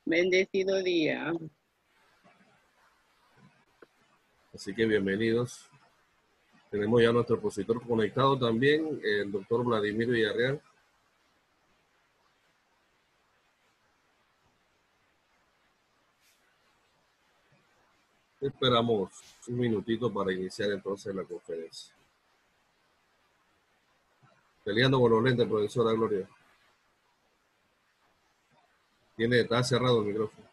Bendecido día. Así que bienvenidos. Tenemos ya nuestro expositor conectado también, el doctor Vladimir Villarreal. Esperamos un minutito para iniciar entonces la conferencia. Peleando con los lentes, profesora Gloria. Está cerrado el micrófono.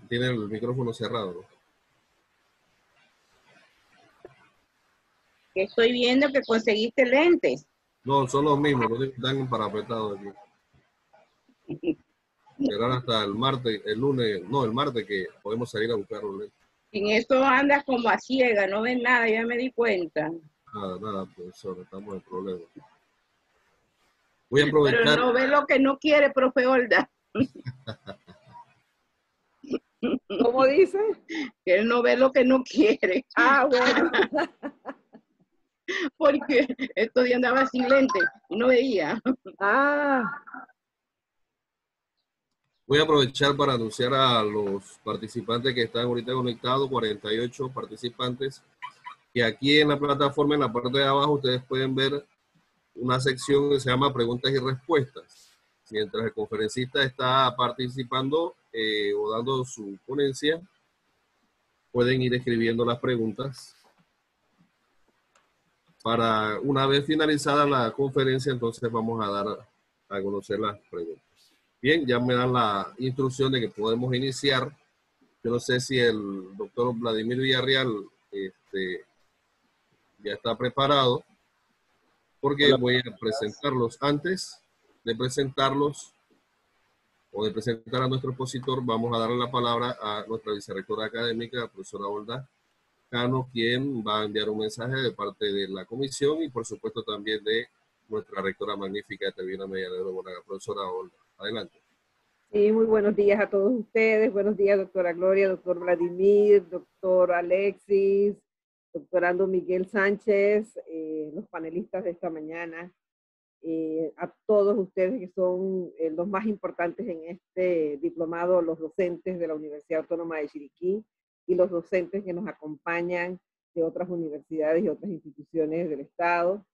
Tiene el micrófono cerrado, ¿no? Estoy viendo que conseguiste lentes. No, son los mismos, los que están parapetados aquí. Serán hasta el martes, el lunes, no, el martes que podemos salir a buscar los lentes. En eso andas como a ciega, no ves nada, ya me di cuenta. Nada, profesor, estamos en problemas. Voy a Pero aprovechar. no ves lo que no quiere, profe Olda. ¿Cómo dice? Que él no ve lo que no quiere. Ah, bueno. Porque estos días andaba sin lentes y no veía. Voy a aprovechar para anunciar a los participantes que están ahorita conectados, 48 participantes, y aquí en la plataforma, en la parte de abajo, ustedes pueden ver una sección que se llama preguntas y respuestas. Mientras el conferencista está participando o dando su ponencia, pueden ir escribiendo las preguntas. Para una vez finalizada la conferencia, entonces vamos a dar a conocer las preguntas. Bien, ya me dan la instrucción de que podemos iniciar. Yo no sé si el doctor Vladimir Villarreal ya está preparado, porque Hola. voy a presentarlos. Antes de presentarlos o de presentar a nuestro expositor, vamos a darle la palabra a nuestra vicerrectora académica, la profesora Olda Cano, quien va a enviar un mensaje de parte de la comisión y por supuesto también de nuestra rectora magnífica de Tribuna Medianero Monaga, profesora Olda. Adelante. Sí, muy buenos días a todos ustedes. Buenos días, doctora Gloria, doctor Vladimir, doctor Alexis, doctorando Miguel Sánchez, los panelistas de esta mañana, a todos ustedes que son los más importantes en este diplomado, los docentes de la Universidad Autónoma de Chiriquí y los docentes que nos acompañan de otras universidades y otras instituciones del Estado,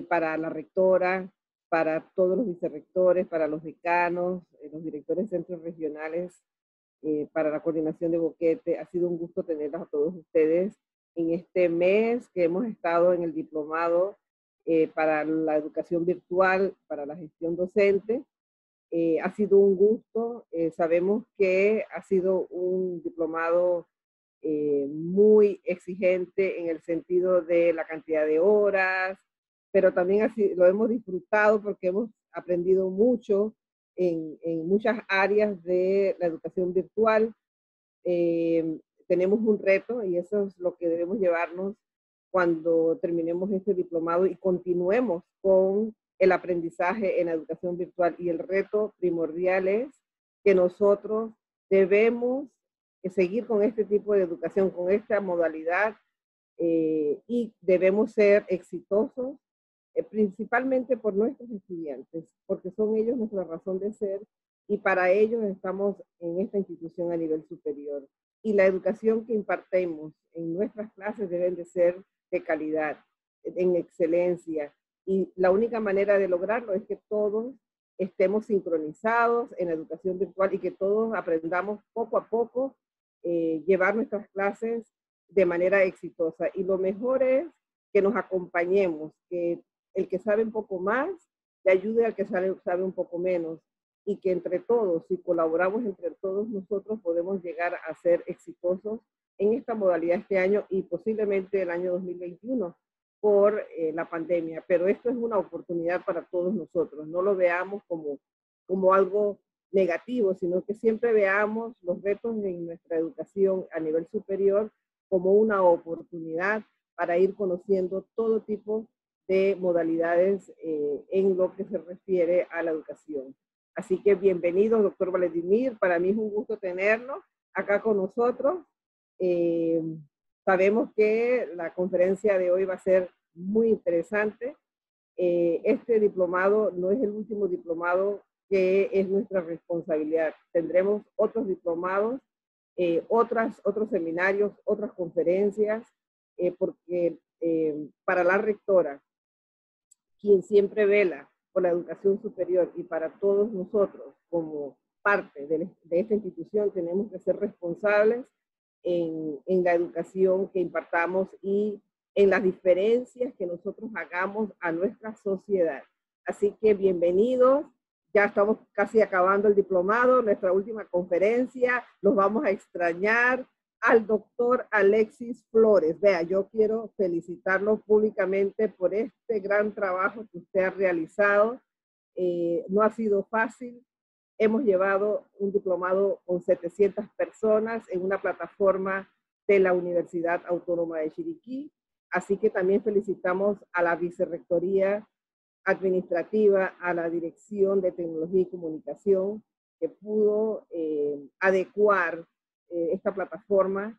para la rectora, para todos los vicerrectores, para los decanos, los directores de centros regionales, para la coordinación de Boquete. Ha sido un gusto tenerlos a todos ustedes en este mes que hemos estado en el diplomado para la educación virtual, para la gestión docente. Ha sido un gusto. Sabemos que ha sido un diplomado muy exigente en el sentido de la cantidad de horas, pero también así lo hemos disfrutado porque hemos aprendido mucho en muchas áreas de la educación virtual. Tenemos un reto y eso es lo que debemos llevarnos cuando terminemos este diplomado y continuemos con el aprendizaje en la educación virtual. Y el reto primordial es que nosotros debemos seguir con este tipo de educación, con esta modalidad, y debemos ser exitosos, principalmente por nuestros estudiantes, porque son ellos nuestra razón de ser y para ellos estamos en esta institución a nivel superior. Y la educación que impartimos en nuestras clases deben de ser de calidad, en excelencia. Y la única manera de lograrlo es que todos estemos sincronizados en la educación virtual y que todos aprendamos poco a poco llevar nuestras clases de manera exitosa. Y lo mejor es que nos acompañemos, que el que sabe un poco más le ayude al que sabe un poco menos, y que entre todos, si colaboramos entre todos nosotros, podemos llegar a ser exitosos en esta modalidad este año y posiblemente el año 2021 por la pandemia. Pero esto es una oportunidad para todos nosotros. No lo veamos como algo negativo, sino que siempre veamos los retos en nuestra educación a nivel superior como una oportunidad para ir conociendo todo tipo de modalidades en lo que se refiere a la educación. Así que bienvenido, doctor Vladimir. Para mí es un gusto tenerlo acá con nosotros. Sabemos que la conferencia de hoy va a ser muy interesante este diplomado no es el último diplomado que es nuestra responsabilidad. Tendremos otros diplomados, otros seminarios, otras conferencias, porque para la rectora, quien siempre vela por la educación superior, y para todos nosotros como parte de esta institución, tenemos que ser responsables en la educación que impartamos y en las diferencias que nosotros hagamos a nuestra sociedad. Así que bienvenidos. Ya estamos casi acabando el diplomado, nuestra última conferencia. Los vamos a extrañar. Al doctor Alexis Flores. Vea, yo quiero felicitarlo públicamente por este gran trabajo que usted ha realizado. No ha sido fácil. Hemos llevado un diplomado con 700 personas en una plataforma de la Universidad Autónoma de Chiriquí. Así que también felicitamos a la Vicerrectoría Administrativa, a la Dirección de Tecnología y Comunicación, que pudo adecuar esta plataforma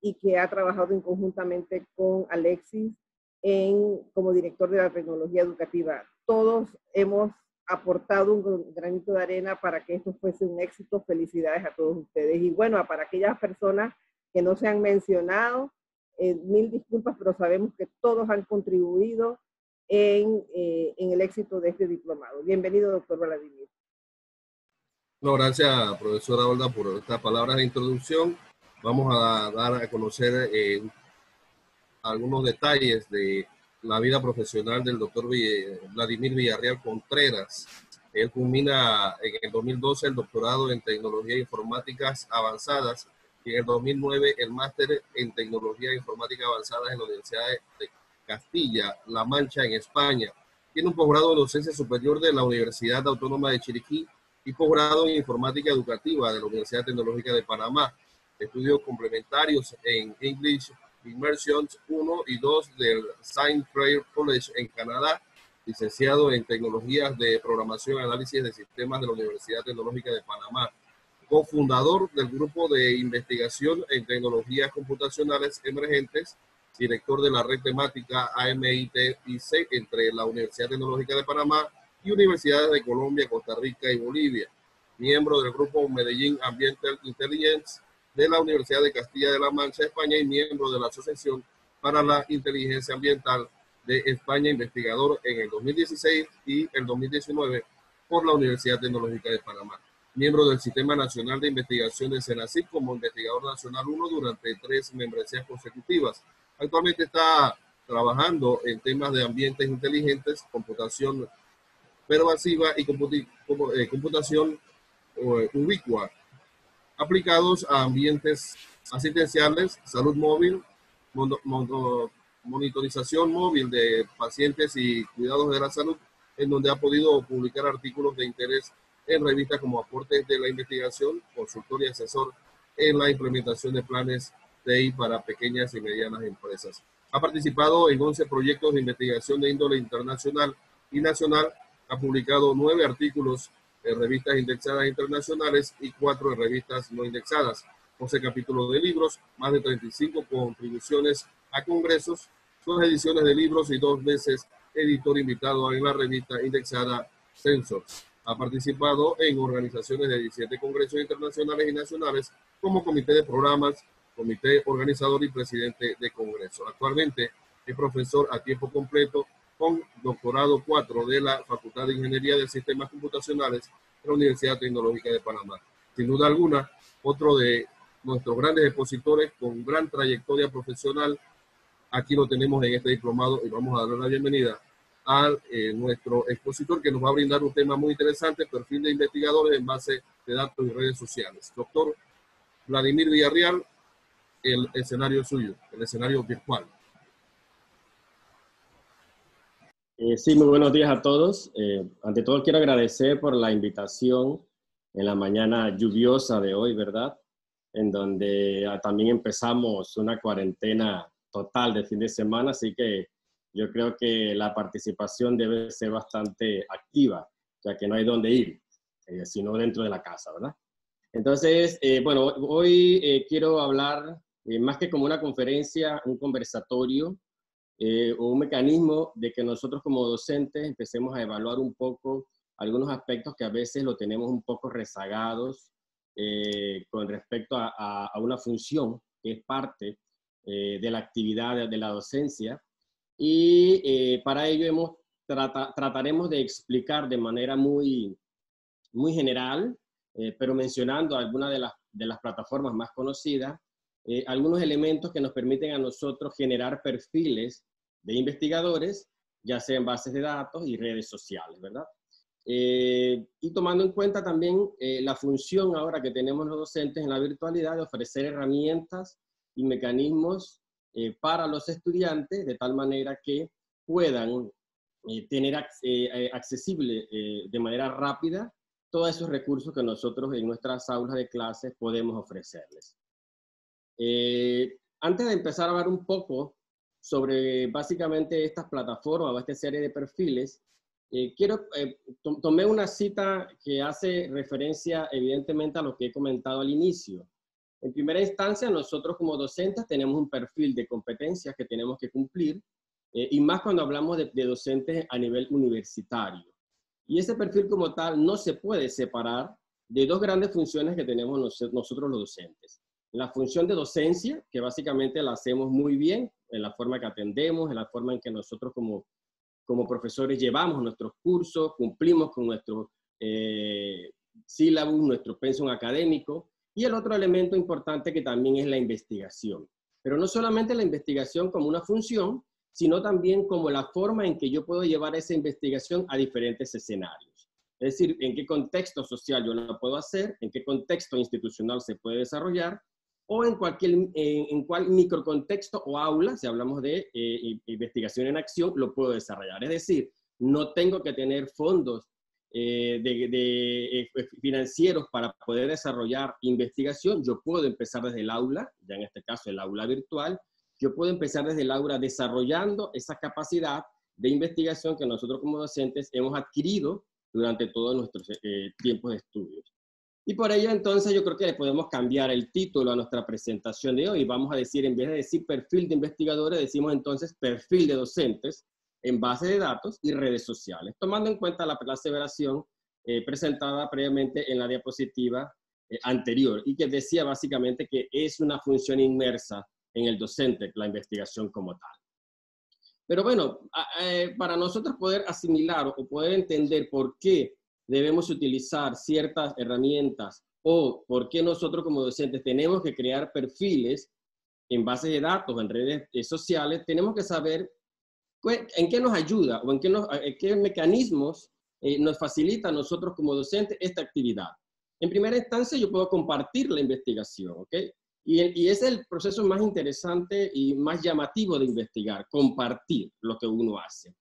y que ha trabajado conjuntamente con Alexis como director de la tecnología educativa. Todos hemos aportado un granito de arena para que esto fuese un éxito. Felicidades a todos ustedes. Y bueno, para aquellas personas que no se han mencionado, mil disculpas, pero sabemos que todos han contribuido en el éxito de este diplomado. Bienvenido, doctor Vladimir. No, gracias, profesora Olga, por estas palabras de introducción. Vamos a dar a conocer algunos detalles de la vida profesional del doctor Vladimir Villarreal Contreras. Él culmina en el 2012 el doctorado en Tecnología e Informáticas Avanzadas y en el 2009 el máster en Tecnología e Informática Avanzadas en la Universidad de Castilla-La Mancha, en España. Tiene un posgrado de docencia superior de la Universidad Autónoma de Chiriquí y posgrado en Informática Educativa de la Universidad Tecnológica de Panamá. Estudios complementarios en English Immersions 1 y 2 del Saint Clair College en Canadá, licenciado en Tecnologías de Programación y Análisis de Sistemas de la Universidad Tecnológica de Panamá, cofundador del Grupo de Investigación en Tecnologías Computacionales Emergentes, director de la red temática AMITIC entre la Universidad Tecnológica de Panamá y universidades de Colombia, Costa Rica y Bolivia, miembro del Grupo Medellín Ambiental Intelligence de la Universidad de Castilla de la Mancha, España, y miembro de la Asociación para la Inteligencia Ambiental de España, investigador en el 2016 y el 2019 por la Universidad Tecnológica de Panamá. Miembro del Sistema Nacional de Investigación de Senacid como investigador nacional 1 durante 3 membresías consecutivas. Actualmente está trabajando en temas de ambientes inteligentes, computación pervasiva y computación ubicua, aplicados a ambientes asistenciales, salud móvil, monitorización móvil de pacientes y cuidados de la salud, en donde ha podido publicar artículos de interés en revistas como Aportes de la Investigación, consultor y asesor en la implementación de planes TI para pequeñas y medianas empresas. Ha participado en 11 proyectos de investigación de índole internacional y nacional. Ha publicado 9 artículos en revistas indexadas internacionales y 4 en revistas no indexadas, 11 capítulos de libros, más de 35 contribuciones a congresos, 2 ediciones de libros y 2 veces editor invitado en la revista indexada Sensors. Ha participado en organizaciones de 17 congresos internacionales y nacionales como comité de programas, comité organizador y presidente de congreso. Actualmente es profesor a tiempo completo con doctorado 4 de la Facultad de Ingeniería de Sistemas Computacionales de la Universidad Tecnológica de Panamá. Sin duda alguna, otro de nuestros grandes expositores con gran trayectoria profesional. Aquí lo tenemos en este diplomado y vamos a darle la bienvenida a nuestro expositor, que nos va a brindar un tema muy interesante, perfil de investigadores en base de datos y redes sociales. Doctor Vladimir Villarreal, el escenario suyo, el escenario virtual. Sí, muy buenos días a todos. Ante todo quiero agradecer por la invitación en la mañana lluviosa de hoy, ¿verdad? En donde también empezamos una cuarentena total de fin de semana, así que yo creo que la participación debe ser bastante activa, ya que no hay dónde ir, sino dentro de la casa, ¿verdad? Entonces, bueno, hoy quiero hablar, más que como una conferencia, un conversatorio, o un mecanismo de que nosotros como docentes empecemos a evaluar un poco algunos aspectos que a veces lo tenemos un poco rezagados con respecto a una función que es parte de la actividad de la docencia. Y para ello trataremos de explicar de manera muy general, pero mencionando algunas de las plataformas más conocidas, algunos elementos que nos permiten a nosotros generar perfiles de investigadores, ya sea en bases de datos y redes sociales, ¿verdad? Y tomando en cuenta también la función ahora que tenemos los docentes en la virtualidad de ofrecer herramientas y mecanismos para los estudiantes, de tal manera que puedan tener accesible de manera rápida todos esos recursos que nosotros en nuestras aulas de clases podemos ofrecerles. Antes de empezar a hablar un poco sobre básicamente estas plataformas o esta serie de perfiles, tomé una cita que hace referencia evidentemente a lo que he comentado al inicio. En primera instancia, nosotros como docentes tenemos un perfil de competencias que tenemos que cumplir, y más cuando hablamos de docentes a nivel universitario. Y ese perfil como tal no se puede separar de dos grandes funciones que tenemos nosotros los docentes. La función de docencia, que básicamente la hacemos muy bien, en la forma que atendemos, en la forma en que nosotros como profesores llevamos nuestros cursos, cumplimos con nuestro sílabus, nuestro pensum académico. Y el otro elemento importante que también es la investigación. Pero no solamente la investigación como una función, sino también como la forma en que yo puedo llevar esa investigación a diferentes escenarios. Es decir, en qué contexto social yo la puedo hacer, en qué contexto institucional se puede desarrollar, o en cuál microcontexto o aula, si hablamos de investigación en acción, lo puedo desarrollar. Es decir, no tengo que tener fondos financieros para poder desarrollar investigación. Yo puedo empezar desde el aula, ya en este caso el aula virtual. Yo puedo empezar desde el aula desarrollando esa capacidad de investigación que nosotros como docentes hemos adquirido durante todos nuestros tiempos de estudios. Y por ello entonces yo creo que le podemos cambiar el título a nuestra presentación de hoy. Vamos a decir, en vez de decir perfil de investigadores, decimos entonces perfil de docentes en base de datos y redes sociales, tomando en cuenta la aseveración presentada previamente en la diapositiva anterior, y que decía básicamente que es una función inmersa en el docente, la investigación como tal. Pero bueno, para nosotros poder asimilar o poder entender por qué debemos utilizar ciertas herramientas o por qué nosotros como docentes tenemos que crear perfiles en base de datos, en redes sociales, tenemos que saber en qué nos ayuda o en qué mecanismos nos facilita a nosotros como docentes esta actividad. En primera instancia, yo puedo compartir la investigación, ¿ok? Y ese es el proceso más interesante y más llamativo de investigar, compartir lo que uno hace.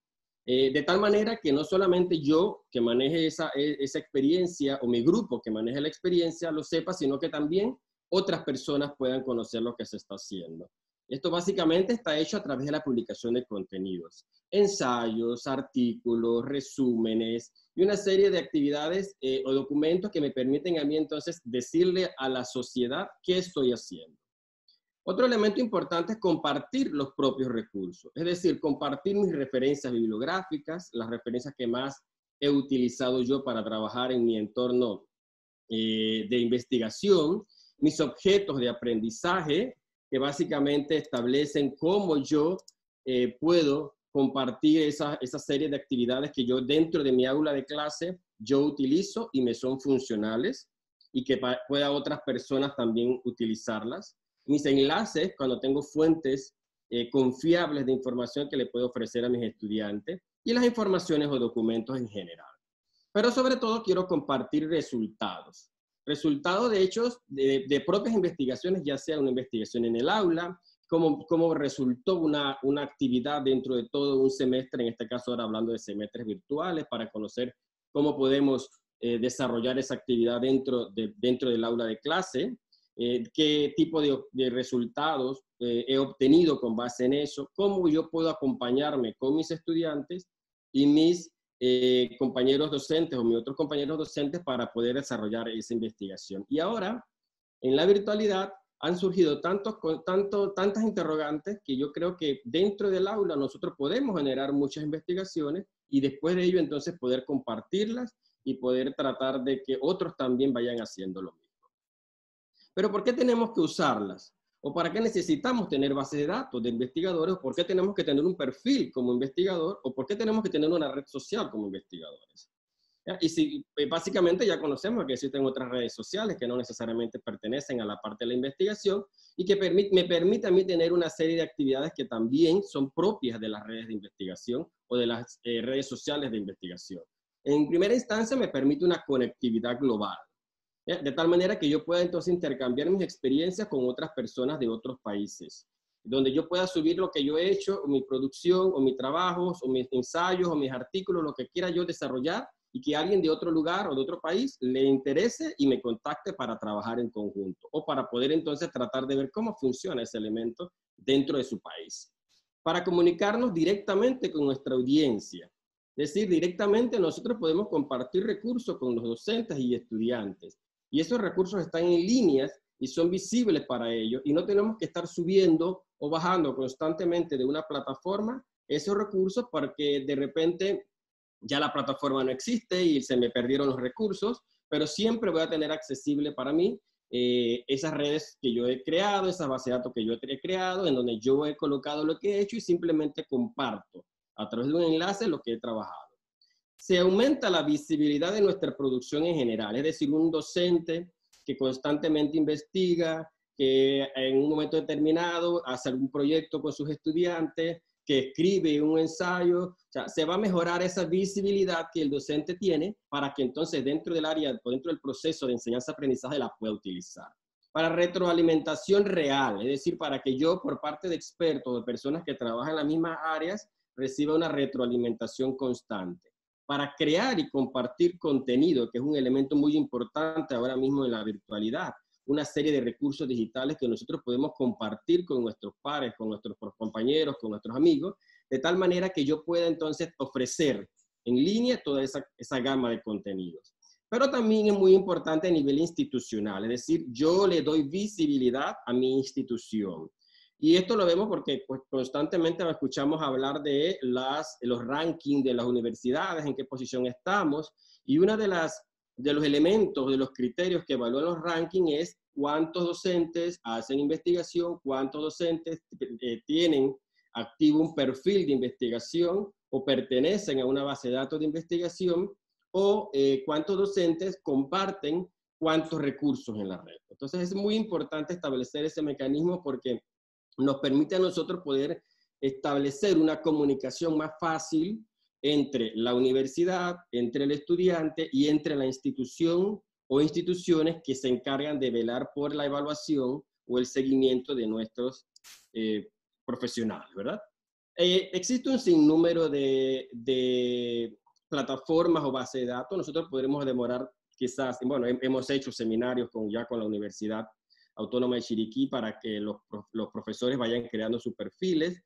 De tal manera que no solamente yo que maneje esa experiencia o mi grupo que maneje la experiencia lo sepa, sino que también otras personas puedan conocer lo que se está haciendo. Esto básicamente está hecho a través de la publicación de contenidos, ensayos, artículos, resúmenes y una serie de actividades o documentos que me permiten a mí entonces decirle a la sociedad qué estoy haciendo. Otro elemento importante es compartir los propios recursos, es decir, compartir mis referencias bibliográficas, las referencias que más he utilizado yo para trabajar en mi entorno de investigación, mis objetos de aprendizaje, que básicamente establecen cómo yo puedo compartir esa serie de actividades que yo dentro de mi aula de clase yo utilizo y me son funcionales y que pueda otras personas también utilizarlas. Mis enlaces, cuando tengo fuentes confiables de información que le puedo ofrecer a mis estudiantes, y las informaciones o documentos en general. Pero sobre todo quiero compartir resultados. Resultados de hechos de propias investigaciones, ya sea una investigación en el aula, cómo resultó una actividad dentro de todo un semestre, en este caso ahora hablando de semestres virtuales, para conocer cómo podemos desarrollar esa actividad dentro del aula de clase, qué tipo de resultados he obtenido con base en eso, cómo yo puedo acompañarme con mis estudiantes y mis compañeros docentes o mis otros compañeros docentes para poder desarrollar esa investigación. Y ahora, en la virtualidad, han surgido tantas interrogantes que yo creo que dentro del aula nosotros podemos generar muchas investigaciones y después de ello entonces poder compartirlas y poder tratar de que otros también vayan haciendo lo mismo. Pero ¿por qué tenemos que usarlas? ¿O para qué necesitamos tener bases de datos de investigadores? ¿O por qué tenemos que tener un perfil como investigador? ¿O por qué tenemos que tener una red social como investigadores? ¿Ya? Y si básicamente ya conocemos que existen otras redes sociales que no necesariamente pertenecen a la parte de la investigación y que me permite a mí tener una serie de actividades que también son propias de las redes de investigación o de las redes sociales de investigación. En primera instancia me permite una conectividad global, ¿ya? De tal manera que yo pueda entonces intercambiar mis experiencias con otras personas de otros países, donde yo pueda subir lo que yo he hecho, o mi producción, o mis trabajos, o mis ensayos, o mis artículos, lo que quiera yo desarrollar, y que alguien de otro lugar o de otro país le interese y me contacte para trabajar en conjunto, o para poder entonces tratar de ver cómo funciona ese elemento dentro de su país. Para comunicarnos directamente con nuestra audiencia, es decir, directamente nosotros podemos compartir recursos con los docentes y estudiantes, y esos recursos están en líneas y son visibles para ellos, y no tenemos que estar subiendo o bajando constantemente de una plataforma esos recursos porque de repente ya la plataforma no existe y se me perdieron los recursos, pero siempre voy a tener accesible para mí esas redes que yo he creado, esas bases de datos que yo he creado, en donde yo he colocado lo que he hecho y simplemente comparto a través de un enlace lo que he trabajado. Se aumenta la visibilidad de nuestra producción en general, es decir, un docente que constantemente investiga, que en un momento determinado hace algún proyecto con sus estudiantes, que escribe un ensayo, o sea, se va a mejorar esa visibilidad que el docente tiene para que entonces dentro del área o dentro del proceso de enseñanza-aprendizaje la pueda utilizar. Para retroalimentación real, es decir, para que yo por parte de expertos, de personas que trabajan en las mismas áreas, reciba una retroalimentación constante. Para crear y compartir contenido, que es un elemento muy importante ahora mismo en la virtualidad, una serie de recursos digitales que nosotros podemos compartir con nuestros pares, con nuestros compañeros, con nuestros amigos, de tal manera que yo pueda entonces ofrecer en línea toda esa gama de contenidos. Pero también es muy importante a nivel institucional, es decir, yo le doy visibilidad a mi institución. Y esto lo vemos porque pues, constantemente escuchamos hablar de los rankings de las universidades, en qué posición estamos, y una de los elementos, de los criterios que evalúan los rankings es cuántos docentes hacen investigación, cuántos docentes tienen activo un perfil de investigación o pertenecen a una base de datos de investigación, o cuántos docentes comparten cuántos recursos en la red. Entonces es muy importante establecer ese mecanismo porque nos permite a nosotros poder establecer una comunicación más fácil entre la universidad, entre el estudiante y entre la institución o instituciones que se encargan de velar por la evaluación o el seguimiento de nuestros profesionales, ¿verdad? Existe un sinnúmero de plataformas o bases de datos. Nosotros podremos demorar quizás, bueno, hemos hecho seminarios ya con la Universidad Autónoma de Chiriquí para que los profesores vayan creando sus perfiles.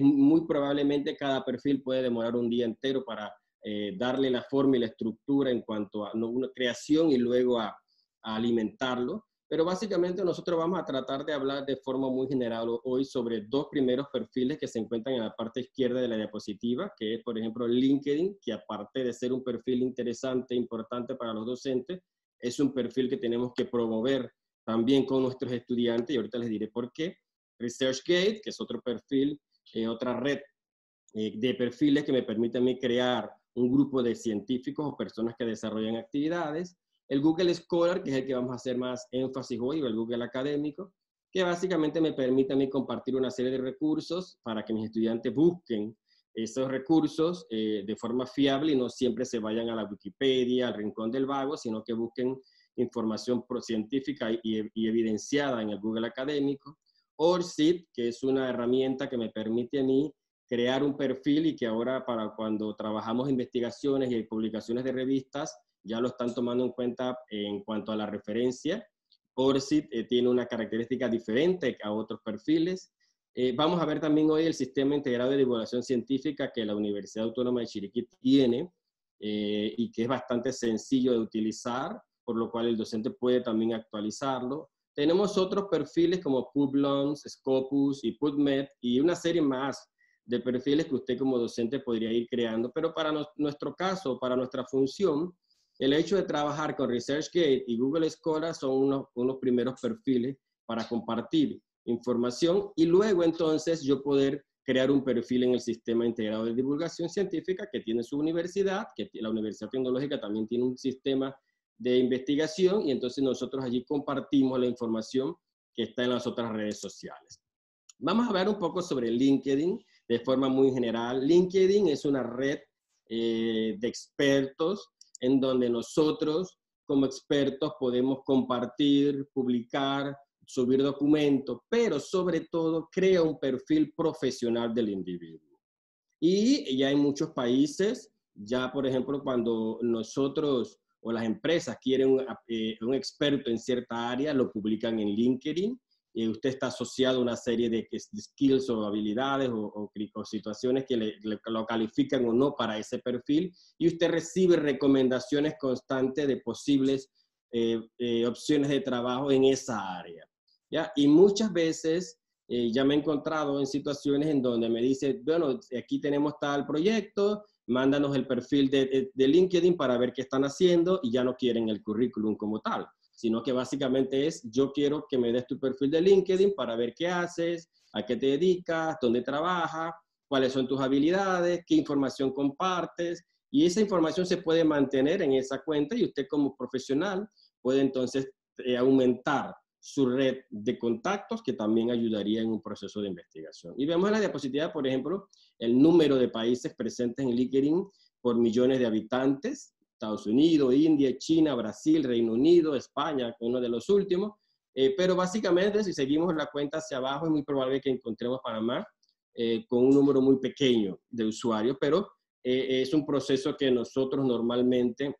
Muy probablemente cada perfil puede demorar un día entero para darle la forma y la estructura en cuanto a una creación y luego a alimentarlo. Pero básicamente nosotros vamos a tratar de hablar de forma muy general hoy sobre dos primeros perfiles que se encuentran en la parte izquierda de la diapositiva, que es, por ejemplo, LinkedIn, que aparte de ser un perfil interesante e importante para los docentes, es un perfil que tenemos que promover también con nuestros estudiantes, y ahorita les diré por qué. ResearchGate, que es otro perfil, otra red de perfiles que me permite a mí crear un grupo de científicos o personas que desarrollan actividades. El Google Scholar, que es el que vamos a hacer más énfasis hoy, o el Google Académico, que básicamente me permite a mí compartir una serie de recursos para que mis estudiantes busquen esos recursos de forma fiable y no siempre se vayan a la Wikipedia, al rincón del vago, sino que busquen información científica y evidenciada en el Google Académico. ORCID, que es una herramienta que me permite a mí crear un perfil y que ahora para cuando trabajamos investigaciones y publicaciones de revistas, ya lo están tomando en cuenta en cuanto a la referencia. ORCID tiene una característica diferente a otros perfiles. Vamos a ver también hoy el Sistema Integrado de Divulgación Científica que la Universidad Autónoma de Chiriquí tiene y que es bastante sencillo de utilizar, por lo cual el docente puede también actualizarlo. Tenemos otros perfiles como Publons, Scopus y PubMed y una serie más de perfiles que usted como docente podría ir creando, pero para nuestro caso, para nuestra función, el hecho de trabajar con ResearchGate y Google Scholar son unos primeros perfiles para compartir información y luego entonces yo poder crear un perfil en el Sistema Integrado de Divulgación Científica que tiene su universidad, que la Universidad Tecnológica también tiene un sistema de investigación y entonces nosotros allí compartimos la información que está en las otras redes sociales. Vamos a hablar un poco sobre LinkedIn de forma muy general. LinkedIn es una red de expertos en donde nosotros como expertos podemos compartir, publicar, subir documentos, pero sobre todo crea un perfil profesional del individuo. Y ya en muchos países, ya por ejemplo cuando nosotros o las empresas quieren un experto en cierta área, lo publican en LinkedIn. Usted está asociado a una serie de skills o habilidades o situaciones que lo califican o no para ese perfil y usted recibe recomendaciones constantes de posibles opciones de trabajo en esa área, ¿ya? Y muchas veces ya me he encontrado en situaciones en donde me dice, bueno, aquí tenemos tal proyecto, mándanos el perfil de LinkedIn para ver qué están haciendo y ya no quieren el currículum como tal, sino que básicamente es, yo quiero que me des tu perfil de LinkedIn para ver qué haces, a qué te dedicas, dónde trabajas, cuáles son tus habilidades, qué información compartes, y esa información se puede mantener en esa cuenta y usted como profesional puede entonces aumentar su red de contactos que también ayudaría en un proceso de investigación. Y vemos en la diapositiva, por ejemplo, el número de países presentes en LinkedIn por millones de habitantes, Estados Unidos, India, China, Brasil, Reino Unido, España, uno de los últimos, pero básicamente si seguimos la cuenta hacia abajo es muy probable que encontremos Panamá con un número muy pequeño de usuarios, pero es un proceso que nosotros normalmente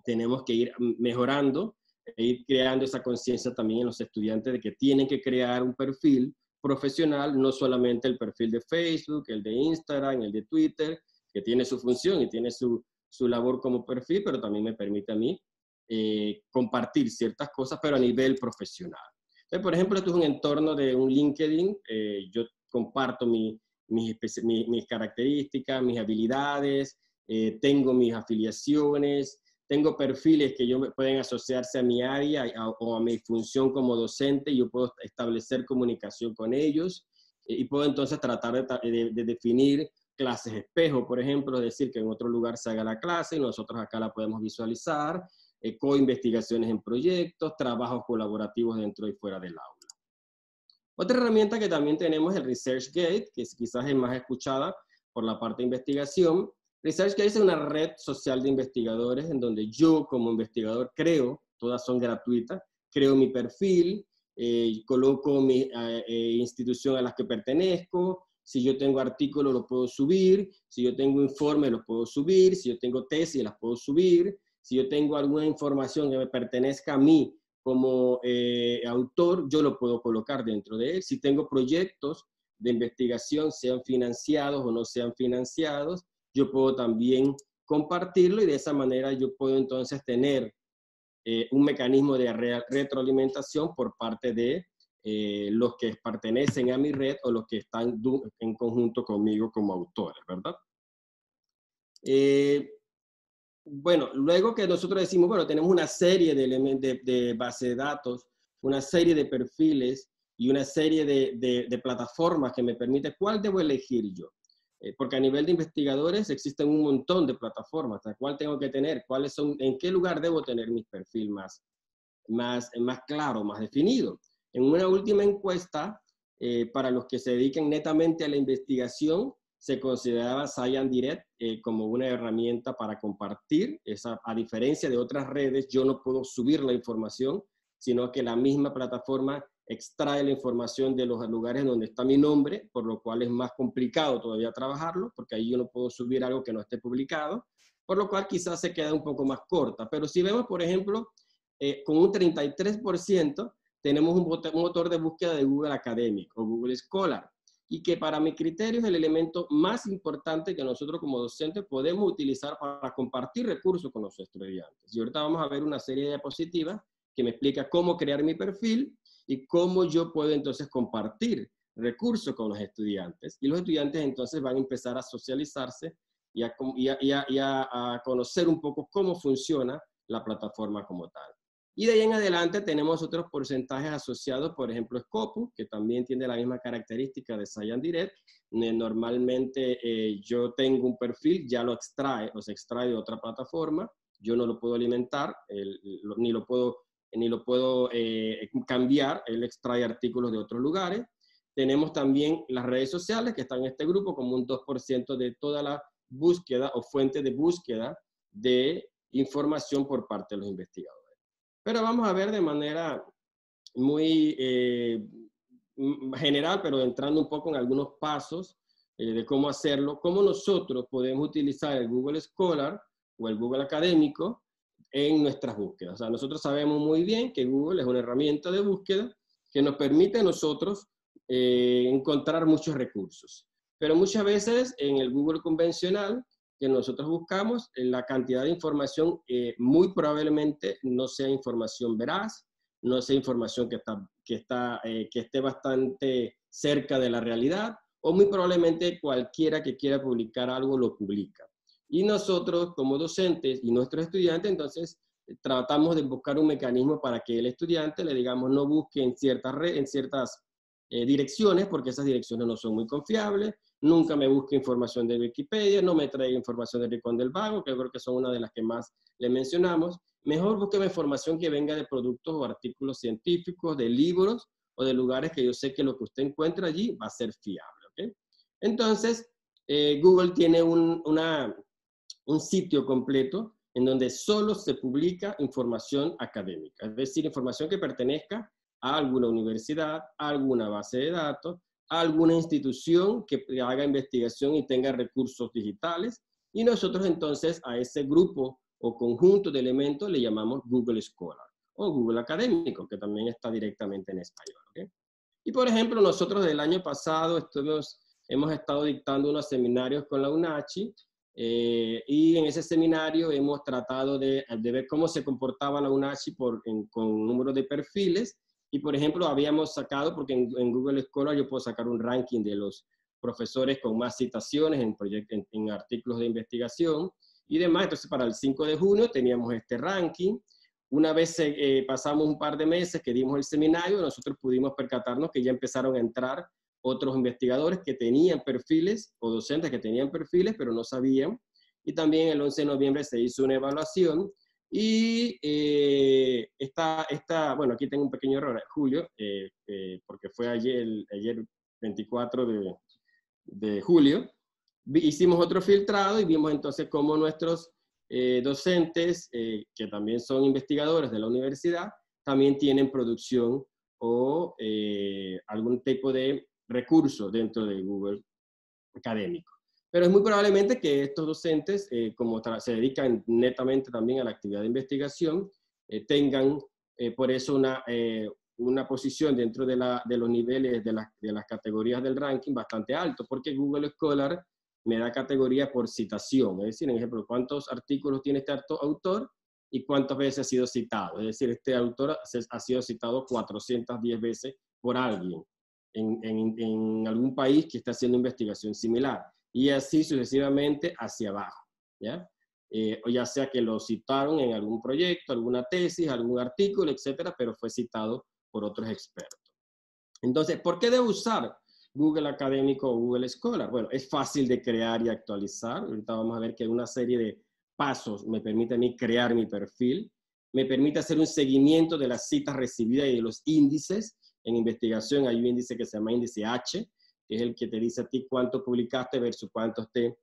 tenemos que ir mejorando e ir creando esa conciencia también en los estudiantes de que tienen que crear un perfil profesional, no solamente el perfil de Facebook, el de Instagram, el de Twitter, que tiene su función y tiene su labor como perfil, pero también me permite a mí compartir ciertas cosas, pero a nivel profesional. Entonces, por ejemplo, esto es un entorno de un LinkedIn, yo comparto mis características, mis habilidades, tengo mis afiliaciones, tengo perfiles que pueden asociarse a mi área o a mi función como docente, y yo puedo establecer comunicación con ellos y puedo entonces tratar de definir clases espejo, por ejemplo, es decir, que en otro lugar se haga la clase y nosotros acá la podemos visualizar, co-investigaciones en proyectos, trabajos colaborativos dentro y fuera del aula. Otra herramienta que también tenemos es el ResearchGate, que quizás es más escuchada por la parte de investigación. ResearchGate es una red social de investigadores en donde yo como investigador creo, todas son gratuitas, creo mi perfil, coloco mi institución a la que pertenezco, si yo tengo artículos lo puedo subir, si yo tengo informes los puedo subir, si yo tengo tesis las puedo subir, si yo tengo alguna información que me pertenezca a mí como autor, yo lo puedo colocar dentro de él. Si tengo proyectos de investigación, sean financiados o no sean financiados, yo puedo también compartirlo y de esa manera yo puedo entonces tener un mecanismo de retroalimentación por parte de los que pertenecen a mi red o los que están en conjunto conmigo como autores, ¿verdad? Bueno, luego que nosotros decimos, bueno, tenemos una serie de elementos de base de datos, una serie de perfiles y una serie de plataformas que me permite, ¿cuál debo elegir yo? Porque a nivel de investigadores existen un montón de plataformas, ¿cuál tengo que tener? ¿Cuáles son, en qué lugar debo tener mi perfil más claro, más definido? En una última encuesta, para los que se dediquen netamente a la investigación, se consideraba Science Direct como una herramienta para compartir. A diferencia de otras redes, yo no puedo subir la información, sino que la misma plataforma extrae la información de los lugares donde está mi nombre, por lo cual es más complicado todavía trabajarlo, porque ahí yo no puedo subir algo que no esté publicado, por lo cual quizás se queda un poco más corta. Pero si vemos, por ejemplo, con un 33%, tenemos un motor de búsqueda de Google Academic o Google Scholar, y que para mi criterio es el elemento más importante que nosotros como docentes podemos utilizar para compartir recursos con los estudiantes. Y ahorita vamos a ver una serie de diapositivas que me explica cómo crear mi perfil y cómo yo puedo entonces compartir recursos con los estudiantes. Y los estudiantes entonces van a empezar a socializarse y a conocer un poco cómo funciona la plataforma como tal. Y de ahí en adelante tenemos otros porcentajes asociados, por ejemplo, Scopus, que también tiene la misma característica de Science Direct. Normalmente yo tengo un perfil, ya lo extrae, o se extrae de otra plataforma. Yo no lo puedo alimentar, ni lo puedo cambiar. Él extrae artículos de otros lugares. Tenemos también las redes sociales, que están en este grupo, como un 2% de toda la búsqueda o fuente de búsqueda de información por parte de los investigadores. Pero vamos a ver de manera muy general, pero entrando un poco en algunos pasos de cómo hacerlo, cómo nosotros podemos utilizar el Google Scholar o el Google Académico en nuestras búsquedas. O sea, nosotros sabemos muy bien que Google es una herramienta de búsqueda que nos permite a nosotros encontrar muchos recursos. Pero muchas veces en el Google convencional que nosotros buscamos, la cantidad de información muy probablemente no sea información veraz, no sea información que esté bastante cerca de la realidad, o muy probablemente cualquiera que quiera publicar algo lo publica. Y nosotros como docentes y nuestros estudiantes entonces tratamos de buscar un mecanismo para que el estudiante le digamos no busque en ciertas direcciones, porque esas direcciones no son muy confiables. Nunca me busque información de Wikipedia, no me traiga información de Rincón del Vago, que creo que son una de las que más le mencionamos. Mejor búsqueme información que venga de productos o artículos científicos, de libros o de lugares que yo sé que lo que usted encuentra allí va a ser fiable. ¿Okay? Entonces, Google tiene un sitio completo en donde solo se publica información académica, es decir, información que pertenezca a alguna universidad, a alguna base de datos, a alguna institución que haga investigación y tenga recursos digitales, y nosotros entonces a ese grupo o conjunto de elementos le llamamos Google Scholar o Google Académico, que también está directamente en español. ¿Okay? Y por ejemplo, nosotros del año pasado hemos estado dictando unos seminarios con la UNACHI, y en ese seminario hemos tratado de ver cómo se comportaba la UNACHI con número de perfiles. Y, por ejemplo, habíamos sacado, porque en Google Scholar yo puedo sacar un ranking de los profesores con más citaciones en artículos de investigación y demás. Entonces, para el 5 de junio teníamos este ranking. Una vez pasamos un par de meses que dimos el seminario, nosotros pudimos percatarnos que ya empezaron a entrar otros investigadores que tenían perfiles, o docentes que tenían perfiles, pero no sabían. Y también el 11 de noviembre se hizo una evaluación. Y bueno, aquí tengo un pequeño error, Julio, porque fue ayer 24 de julio, hicimos otro filtrado y vimos entonces cómo nuestros docentes, que también son investigadores de la universidad, también tienen producción o algún tipo de recurso dentro de Google Académico. Pero es muy probablemente que estos docentes, como se dedican netamente también a la actividad de investigación, tengan por eso una posición dentro de los niveles de las categorías del ranking bastante alto, porque Google Scholar me da categoría por citación. Es decir, en ejemplo, cuántos artículos tiene este autor y cuántas veces ha sido citado. Es decir, este autor ha sido citado 410 veces por alguien en algún país que está haciendo investigación similar. Y así sucesivamente hacia abajo, ¿ya? O ya sea que lo citaron en algún proyecto, alguna tesis, algún artículo, etcétera, pero fue citado por otros expertos. Entonces, ¿por qué debo usar Google Académico o Google Scholar? Bueno, es fácil de crear y actualizar. Ahorita vamos a ver que una serie de pasos me permite a mí crear mi perfil, me permite hacer un seguimiento de las citas recibidas y de los índices. En investigación hay un índice que se llama índice H, que es el que te dice a ti cuánto publicaste versus cuántos te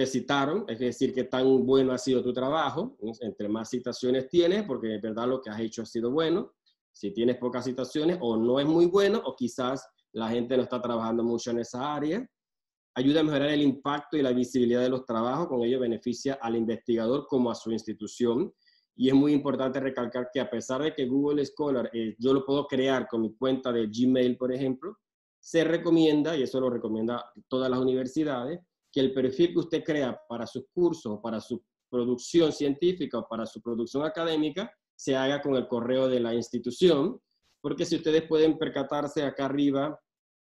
citaron, es decir, qué tan bueno ha sido tu trabajo. Entre más citaciones tienes, porque de verdad lo que has hecho ha sido bueno. Si tienes pocas citaciones, o no es muy bueno, o quizás la gente no está trabajando mucho en esa área. Ayuda a mejorar el impacto y la visibilidad de los trabajos, con ello beneficia al investigador como a su institución. Y es muy importante recalcar que a pesar de que Google Scholar yo lo puedo crear con mi cuenta de Gmail, por ejemplo, se recomienda, y eso lo recomienda todas las universidades, que el perfil que usted crea para sus cursos, para su producción científica o para su producción académica, se haga con el correo de la institución, porque si ustedes pueden percatarse acá arriba,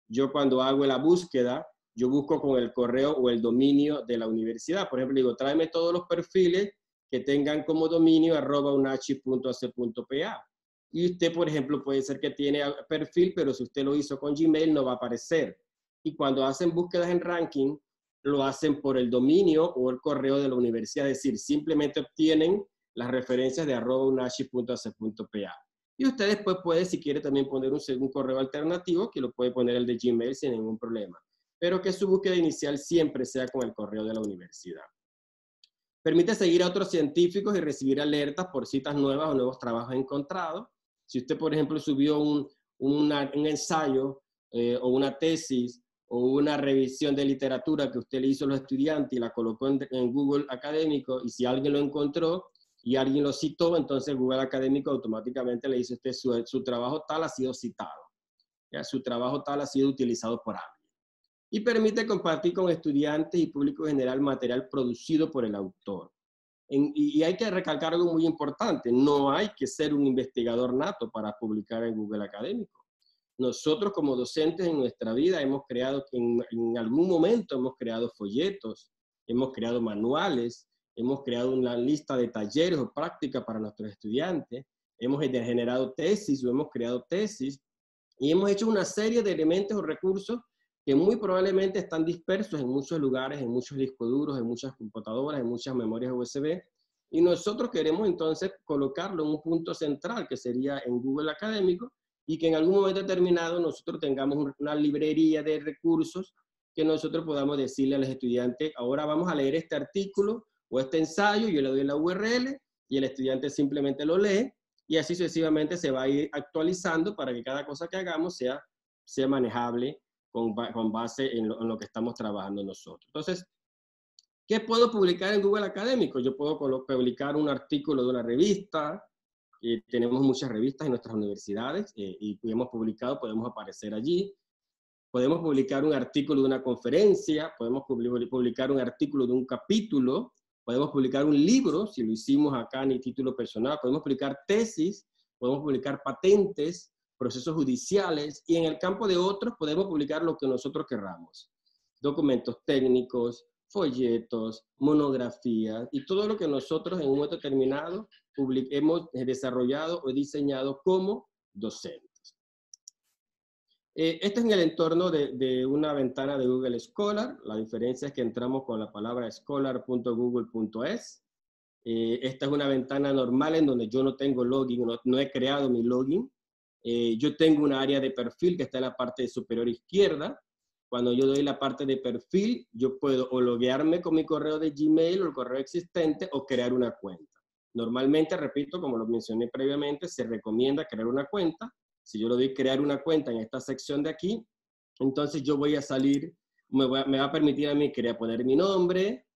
yo cuando hago la búsqueda, yo busco con el correo o el dominio de la universidad. Por ejemplo, digo, tráeme todos los perfiles que tengan como dominio @unachi.ac.pa. Y usted, por ejemplo, puede ser que tiene perfil, pero si usted lo hizo con Gmail no va a aparecer. Y cuando hacen búsquedas en ranking, lo hacen por el dominio o el correo de la universidad, es decir, simplemente obtienen las referencias de @unachi.ac.pa. Y usted después puede, si quiere, también poner un correo alternativo, que lo puede poner el de Gmail sin ningún problema. Pero que su búsqueda inicial siempre sea con el correo de la universidad. Permite seguir a otros científicos y recibir alertas por citas nuevas o nuevos trabajos encontrados. Si usted, por ejemplo, subió un ensayo o una tesis o una revisión de literatura que usted le hizo a los estudiantes y la colocó en Google Académico, y si alguien lo encontró y alguien lo citó, entonces Google Académico automáticamente le dice a usted su trabajo tal ha sido citado. ¿Ya? Su trabajo tal ha sido utilizado por alguien. Y permite compartir con estudiantes y público general material producido por el autor. Y hay que recalcar algo muy importante, no hay que ser un investigador nato para publicar en Google Académico. Nosotros como docentes en nuestra vida hemos creado, en algún momento hemos creado folletos, hemos creado manuales, hemos creado una lista de talleres o prácticas para nuestros estudiantes, hemos generado tesis o hemos creado tesis, y hemos hecho una serie de elementos o recursos que muy probablemente están dispersos en muchos lugares, en muchos discos duros, en muchas computadoras, en muchas memorias USB, y nosotros queremos entonces colocarlo en un punto central, que sería en Google Académico, y que en algún momento determinado nosotros tengamos una librería de recursos que nosotros podamos decirle a los estudiantes, ahora vamos a leer este artículo o este ensayo, yo le doy la URL, y el estudiante simplemente lo lee, y así sucesivamente se va a ir actualizando para que cada cosa que hagamos sea manejable con base en lo que estamos trabajando nosotros. Entonces, ¿qué puedo publicar en Google Académico? Yo puedo publicar un artículo de una revista, tenemos muchas revistas en nuestras universidades y hemos publicado, podemos aparecer allí. Podemos publicar un artículo de una conferencia, podemos publicar un artículo de un capítulo, podemos publicar un libro, si lo hicimos acá en el título personal, podemos publicar tesis, podemos publicar patentes, procesos judiciales, y en el campo de otros podemos publicar lo que nosotros querramos. Documentos técnicos, folletos, monografías, y todo lo que nosotros en un momento determinado hemos desarrollado o diseñado como docentes. Este es en el entorno de una ventana de Google Scholar. La diferencia es que entramos con la palabra scholar.google.es. Esta es una ventana normal en donde yo no tengo login, no he creado mi login. Yo tengo un área de perfil que está en la parte superior izquierda. Cuando yo doy la parte de perfil, yo puedo o loguearme con mi correo de Gmail o el correo existente o crear una cuenta. Normalmente, repito, como lo mencioné previamente, se recomienda crear una cuenta. Si yo le doy crear una cuenta en esta sección de aquí, entonces yo voy a salir, me va a permitir a mí poner mi nombre,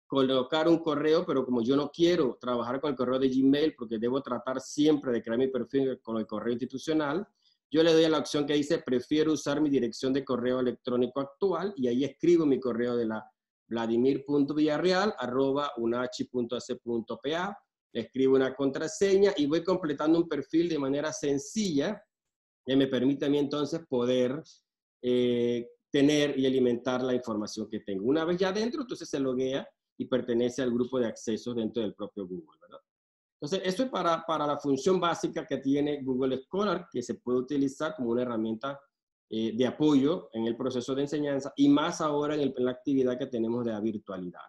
colocar un correo, pero como yo no quiero trabajar con el correo de Gmail porque debo tratar siempre de crear mi perfil con el correo institucional, yo le doy a la opción que dice prefiero usar mi dirección de correo electrónico actual, y ahí escribo mi correo de la vladimir.villarreal@unachi.ac.pa, le escribo una contraseña y voy completando un perfil de manera sencilla que me permite a mí entonces poder tener y alimentar la información que tengo. Una vez ya dentro, entonces se loguea y pertenece al grupo de accesos dentro del propio Google, ¿verdad? Entonces, esto es para la función básica que tiene Google Scholar, que se puede utilizar como una herramienta de apoyo en el proceso de enseñanza, y más ahora en la actividad que tenemos de la virtualidad.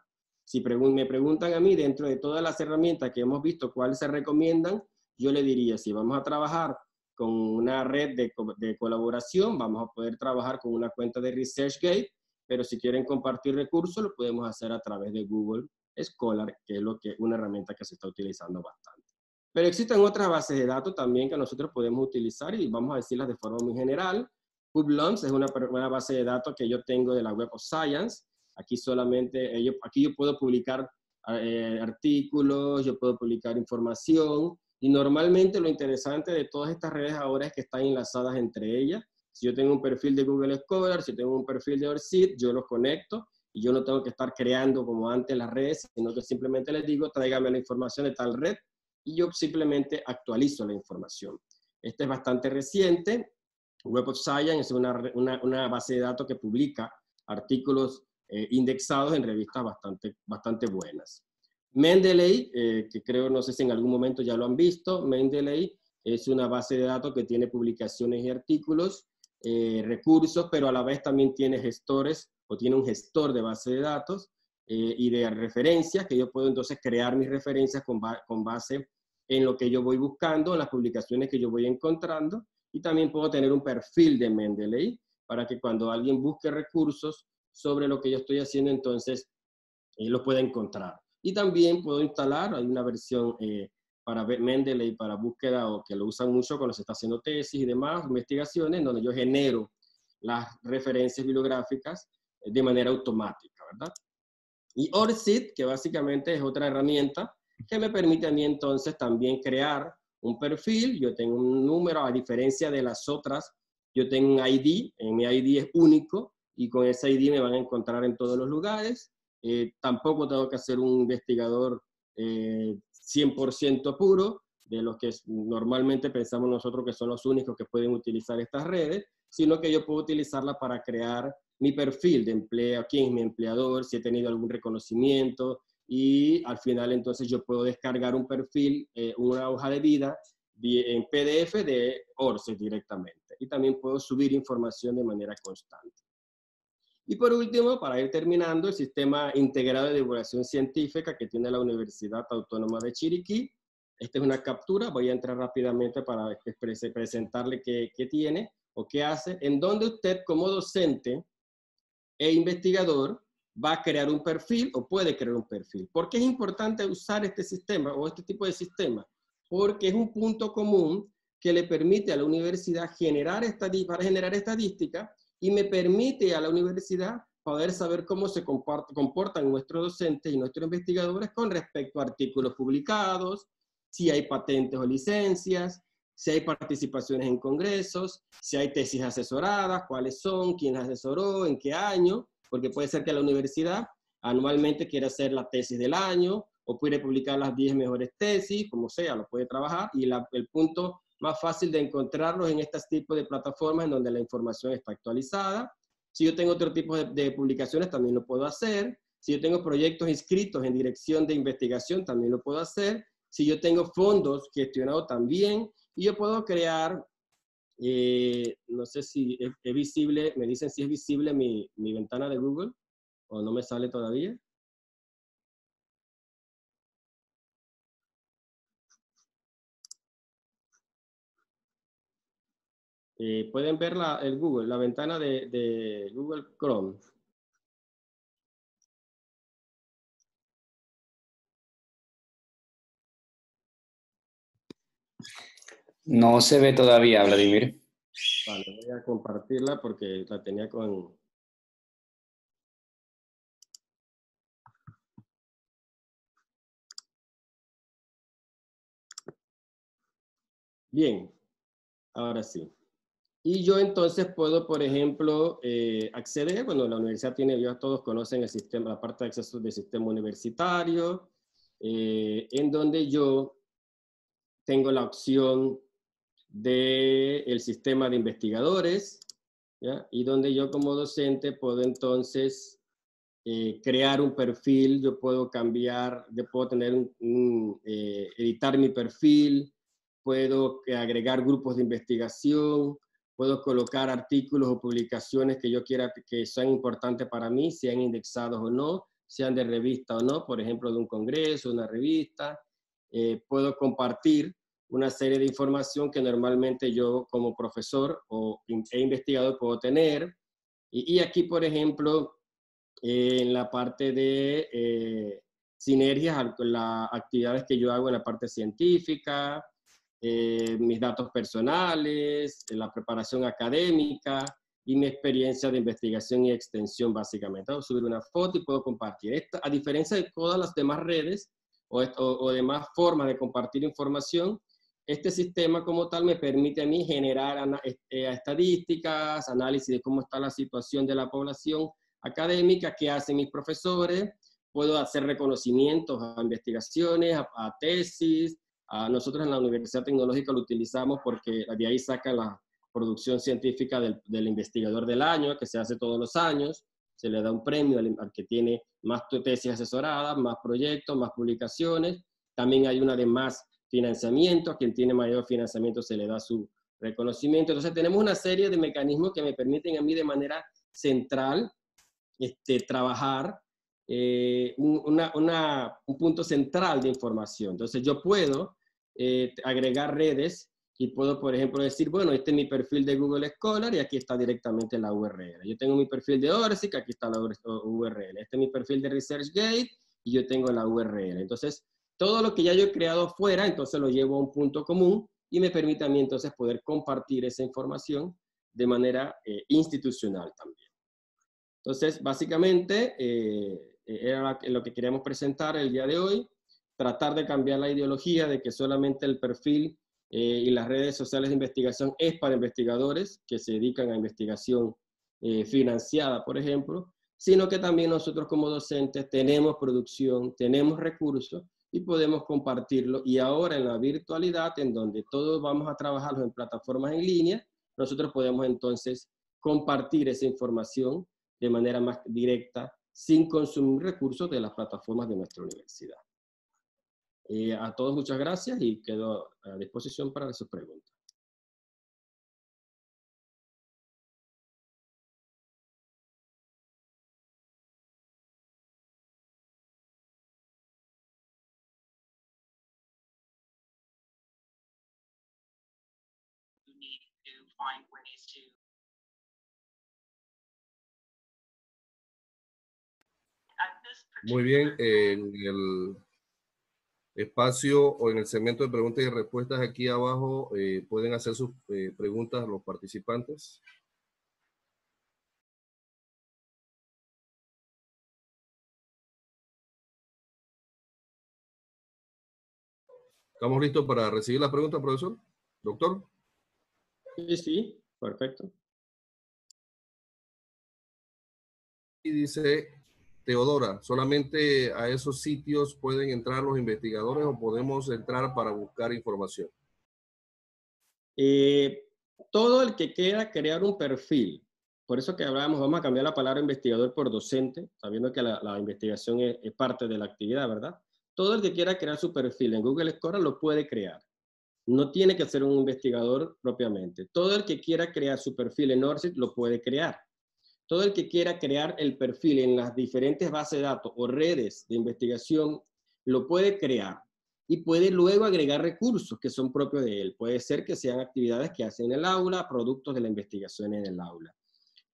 Si me preguntan a mí, dentro de todas las herramientas que hemos visto, ¿cuáles se recomiendan? Yo le diría, si vamos a trabajar con una red de colaboración, vamos a poder trabajar con una cuenta de ResearchGate, pero si quieren compartir recursos, lo podemos hacer a través de Google Scholar, que es una herramienta que se está utilizando bastante. Pero existen otras bases de datos también que nosotros podemos utilizar, y vamos a decirlas de forma muy general. PubLums es una base de datos que yo tengo de la Web of Science. Aquí aquí yo puedo publicar artículos, yo puedo publicar información, y normalmente lo interesante de todas estas redes ahora es que están enlazadas entre ellas. Si yo tengo un perfil de Google Scholar, si tengo un perfil de ORCID, yo los conecto y yo no tengo que estar creando como antes las redes, sino que simplemente les digo, tráigame la información de tal red y yo simplemente actualizo la información. Este es bastante reciente. Web of Science es una base de datos que publica artículos indexados en revistas bastante buenas. Mendeley, que creo, no sé si en algún momento ya lo han visto, Mendeley es una base de datos que tiene publicaciones y artículos, recursos, pero a la vez también tiene gestores, o tiene un gestor de base de datos y de referencias, que yo puedo entonces crear mis referencias con base en lo que yo voy buscando, en las publicaciones que yo voy encontrando, y también puedo tener un perfil de Mendeley para que cuando alguien busque recursos sobre lo que yo estoy haciendo, entonces lo pueda encontrar. Y también puedo instalar, hay una versión para Mendeley para búsqueda, o que lo usan mucho cuando se está haciendo tesis y demás, investigaciones, donde yo genero las referencias bibliográficas de manera automática, ¿verdad? Y ORCID, que básicamente es otra herramienta que me permite a mí entonces también crear un perfil. Yo tengo un número, a diferencia de las otras, yo tengo un ID, mi ID es único, y con ese ID me van a encontrar en todos los lugares. Tampoco tengo que ser un investigador 100% puro, de los que normalmente pensamos nosotros que son los únicos que pueden utilizar estas redes, sino que yo puedo utilizarla para crear mi perfil de empleo, quién es mi empleador, si he tenido algún reconocimiento, y al final entonces yo puedo descargar un perfil, una hoja de vida en PDF de ORCID directamente. Y también puedo subir información de manera constante. Y por último, para ir terminando, el Sistema Integrado de Divulgación Científica que tiene la Universidad Autónoma de Chiriquí. Esta es una captura, voy a entrar rápidamente para presentarle qué tiene o qué hace, en donde usted como docente e investigador va a crear un perfil o puede crear un perfil. ¿Por qué es importante usar este sistema o este tipo de sistema? Porque es un punto común que le permite a la universidad generar estadística y me permite a la universidad poder saber cómo se comportan nuestros docentes y nuestros investigadores con respecto a artículos publicados, si hay patentes o licencias, si hay participaciones en congresos, si hay tesis asesoradas, cuáles son, quién las asesoró, en qué año, porque puede ser que la universidad anualmente quiera hacer la tesis del año, o puede publicar las 10 mejores tesis, como sea, lo puede trabajar, y el punto más fácil de encontrarlos en este tipo de plataformas en donde la información está actualizada. Si yo tengo otro tipo de publicaciones, también lo puedo hacer. Si yo tengo proyectos inscritos en dirección de investigación, también lo puedo hacer. Si yo tengo fondos gestionados, también. Y yo puedo crear, no sé si es visible, me dicen si es visible mi ventana de Google, o no me sale todavía. Pueden ver la ventana de Google Chrome. No se ve todavía, Vladimir. Vale, voy a compartirla porque la tenía con... Bien, ahora sí. Y yo entonces puedo, por ejemplo, acceder, bueno, la universidad tiene, ya todos conocen el sistema, la parte de acceso del sistema universitario, en donde yo tengo la opción del sistema de investigadores, ¿ya? Y donde yo como docente puedo entonces crear un perfil, yo puedo cambiar, yo puedo tener editar mi perfil, puedo agregar grupos de investigación, puedo colocar artículos o publicaciones que yo quiera que sean importantes para mí, sean indexados o no, sean de revista o no, por ejemplo, de un congreso, una revista. Puedo compartir una serie de información que normalmente yo como profesor e investigador puedo tener. Y aquí, por ejemplo, en la parte de sinergias, las actividades que yo hago en la parte científica, mis datos personales, la preparación académica y mi experiencia de investigación y extensión, básicamente. Puedo subir una foto y puedo compartir. Esta, a diferencia de todas las demás redes o demás formas de compartir información, este sistema como tal me permite a mí generar estadísticas, análisis de cómo está la situación de la población académica, qué hacen mis profesores, puedo hacer reconocimientos a investigaciones, a tesis, Nosotros en la Universidad Tecnológica lo utilizamos porque de ahí sacan la producción científica del investigador del año, que se hace todos los años. Se le da un premio al que tiene más tesis asesoradas, más proyectos, más publicaciones. También hay una de más financiamiento. A quien tiene mayor financiamiento se le da su reconocimiento. Entonces tenemos una serie de mecanismos que me permiten a mí de manera central trabajar un punto central de información. Entonces yo puedo agregar redes y puedo, por ejemplo, decir, bueno, este es mi perfil de Google Scholar y aquí está directamente la URL. Yo tengo mi perfil de ORCID, aquí está la URL. Este es mi perfil de ResearchGate y yo tengo la URL. Entonces, todo lo que ya yo he creado fuera, entonces lo llevo a un punto común y me permite a mí entonces poder compartir esa información de manera institucional también. Entonces, básicamente, era lo que queríamos presentar el día de hoy, tratar de cambiar la ideología de que solamente el perfil y las redes sociales de investigación es para investigadores que se dedican a investigación financiada, por ejemplo, sino que también nosotros como docentes tenemos producción, tenemos recursos y podemos compartirlo. Y ahora en la virtualidad, en donde todos vamos a trabajar en plataformas en línea, nosotros podemos entonces compartir esa información de manera más directa, sin consumir recursos de las plataformas de nuestra universidad. A todos muchas gracias y quedo a disposición para sus preguntas. Muy bien, en el espacio o en el segmento de preguntas y respuestas aquí abajo pueden hacer sus preguntas a los participantes. ¿Estamos listos para recibir las preguntas, profesor? ¿Doctor? Sí, sí, perfecto. Y dice Teodora, ¿solamente a esos sitios pueden entrar los investigadores o podemos entrar para buscar información? Todo el que quiera crear un perfil, por eso que hablábamos, vamos a cambiar la palabra investigador por docente, sabiendo que la investigación es parte de la actividad, ¿verdad? Todo el que quiera crear su perfil en Google Scholar lo puede crear. No tiene que ser un investigador propiamente. Todo el que quiera crear su perfil en ORCID lo puede crear. Todo el que quiera crear el perfil en las diferentes bases de datos o redes de investigación lo puede crear y puede luego agregar recursos que son propios de él. Puede ser que sean actividades que hacen en el aula, productos de la investigación en el aula.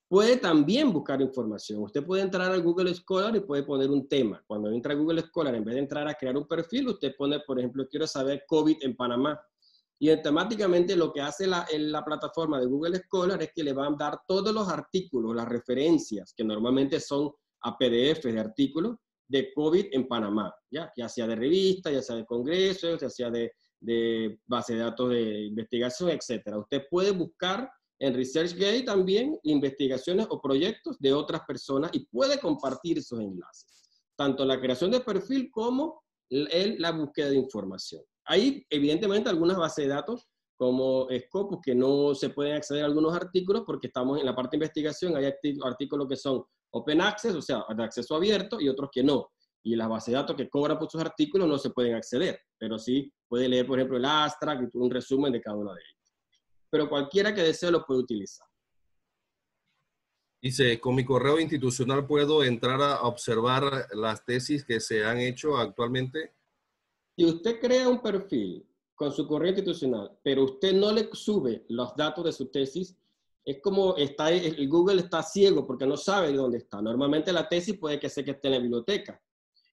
Puede también buscar información. Usted puede entrar a Google Scholar y puede poner un tema. Cuando entra a Google Scholar, en vez de entrar a crear un perfil, usted pone, por ejemplo, quiero saber COVID en Panamá. Y automáticamente lo que hace la plataforma de Google Scholar es que le van a dar todos los artículos, las referencias, que normalmente son a PDF de artículos, de COVID en Panamá, ya sea de revistas, ya sea de congresos, ya sea de base de datos de investigación, etc. Usted puede buscar en ResearchGate también investigaciones o proyectos de otras personas y puede compartir esos enlaces, tanto la creación de perfil como la búsqueda de información. Hay, evidentemente, algunas bases de datos como Scopus que no se pueden acceder a algunos artículos porque estamos en la parte de investigación, hay artículos que son open access, o sea, de acceso abierto, y otros que no. Y las bases de datos que cobran por sus artículos no se pueden acceder, pero sí puede leer, por ejemplo, el abstract y un resumen de cada uno de ellos. Pero cualquiera que desee lo puede utilizar. Dice, con mi correo institucional puedo entrar a observar las tesis que se han hecho actualmente. Si usted crea un perfil con su correo institucional, pero usted no le sube los datos de su tesis, es como el Google está ciego porque no sabe dónde está. Normalmente la tesis puede que esté en la biblioteca,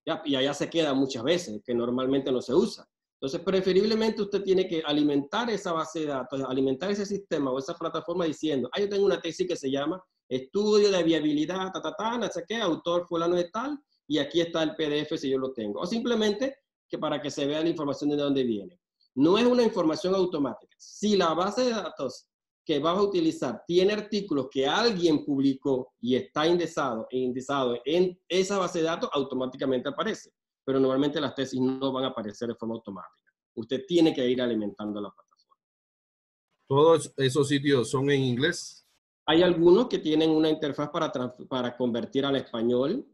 ¿ya? Y allá se queda muchas veces, que normalmente no se usa. Entonces, preferiblemente usted tiene que alimentar esa base de datos, alimentar ese sistema o esa plataforma diciendo, yo tengo una tesis que se llama Estudio de Viabilidad, no sé qué, autor fulano de tal, y aquí está el PDF si yo lo tengo. O simplemente que para que se vea la información de dónde viene. No es una información automática. Si la base de datos que vas a utilizar tiene artículos que alguien publicó y está indexado en esa base de datos, automáticamente aparece. Pero normalmente las tesis no van a aparecer de forma automática. usted tiene que ir alimentando la plataforma. ¿Todos esos sitios son en inglés? Hay algunos que tienen una interfaz para convertir al español.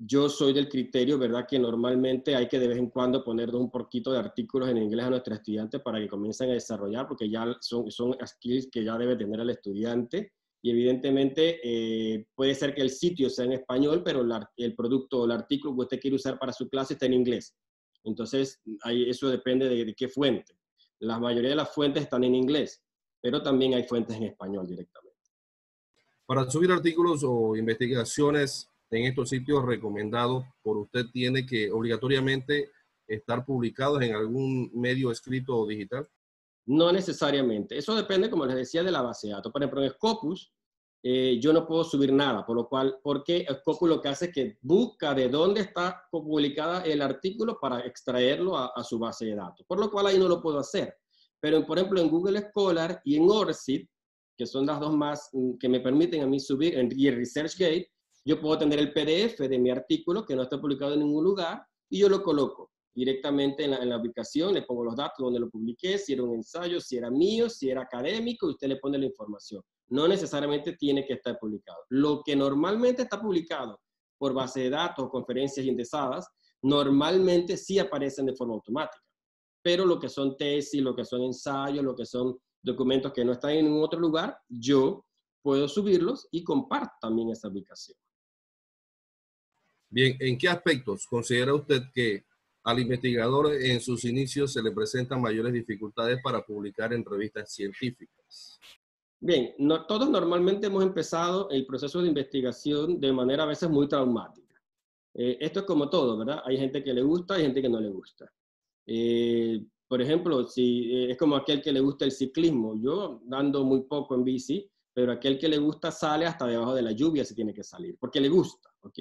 Yo soy del criterio, ¿verdad?, que normalmente hay que de vez en cuando poner un poquito de artículos en inglés a nuestros estudiantes para que comiencen a desarrollar, porque ya son skills que ya debe tener el estudiante. Y evidentemente puede ser que el sitio sea en español, pero el producto o el artículo que usted quiere usar para su clase está en inglés. Entonces, eso depende de qué fuente. La mayoría de las fuentes están en inglés, pero también hay fuentes en español directamente. Para subir artículos o investigaciones en estos sitios recomendados por usted, ¿tiene que obligatoriamente estar publicados en algún medio escrito o digital? No necesariamente. Eso depende, como les decía, de la base de datos. Por ejemplo, en Scopus, yo no puedo subir nada, porque Scopus lo que hace es que busca de dónde está publicada el artículo para extraerlo a su base de datos. Por lo cual ahí no lo puedo hacer. Pero, por ejemplo, en Google Scholar y en ORCID, que son las dos más que me permiten a mí subir, y en ResearchGate, yo puedo tener el PDF de mi artículo que no está publicado en ningún lugar y yo lo coloco directamente en la ubicación, le pongo los datos donde lo publiqué, si era un ensayo, si era mío, si era académico, y usted le pone la información. No necesariamente tiene que estar publicado. Lo que normalmente está publicado por base de datos o conferencias indexadas, normalmente sí aparecen de forma automática. Pero lo que son tesis, lo que son ensayos, lo que son documentos que no están en ningún otro lugar, yo puedo subirlos y comparto también esa ubicación. Bien, ¿en qué aspectos considera usted que al investigador en sus inicios se le presentan mayores dificultades para publicar en revistas científicas? Bien, todos normalmente hemos empezado el proceso de investigación de manera a veces muy traumática. Esto es como todo, ¿verdad? Hay gente que le gusta, hay gente que no le gusta. Por ejemplo, es como aquel que le gusta el ciclismo. Yo ando muy poco en bici, pero aquel que le gusta sale hasta debajo de la lluvia si tiene que salir, porque le gusta, ¿ok?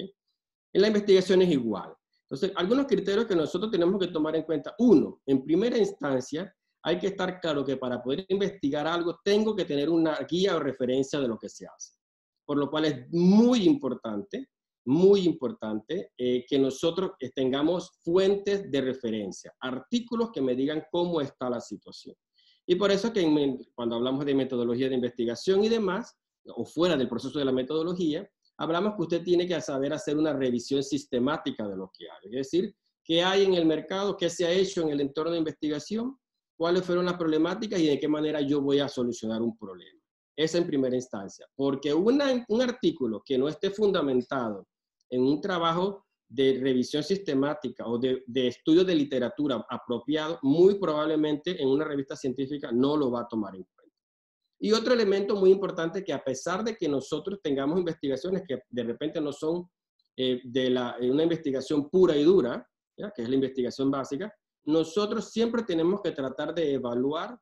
En la investigación es igual. Entonces, algunos criterios que nosotros tenemos que tomar en cuenta. Uno, en primera instancia, hay que estar claro que para poder investigar algo, tengo que tener una guía o referencia de lo que se hace. Por lo cual es muy importante que nosotros tengamos fuentes de referencia, artículos que me digan cómo está la situación. Y por eso que cuando hablamos de metodología de investigación y demás, o fuera del proceso de la metodología, hablamos que usted tiene que saber hacer una revisión sistemática de lo que hay. Es decir, qué hay en el mercado, qué se ha hecho en el entorno de investigación, cuáles fueron las problemáticas y de qué manera yo voy a solucionar un problema. Esa en primera instancia. Porque un artículo que no esté fundamentado en un trabajo de revisión sistemática o de estudio de literatura apropiado, muy probablemente en una revista científica no lo va a tomar en cuenta. Y otro elemento muy importante, que a pesar de que nosotros tengamos investigaciones que de repente no son una investigación pura y dura, ¿ya?, que es la investigación básica, nosotros siempre tenemos que tratar de evaluar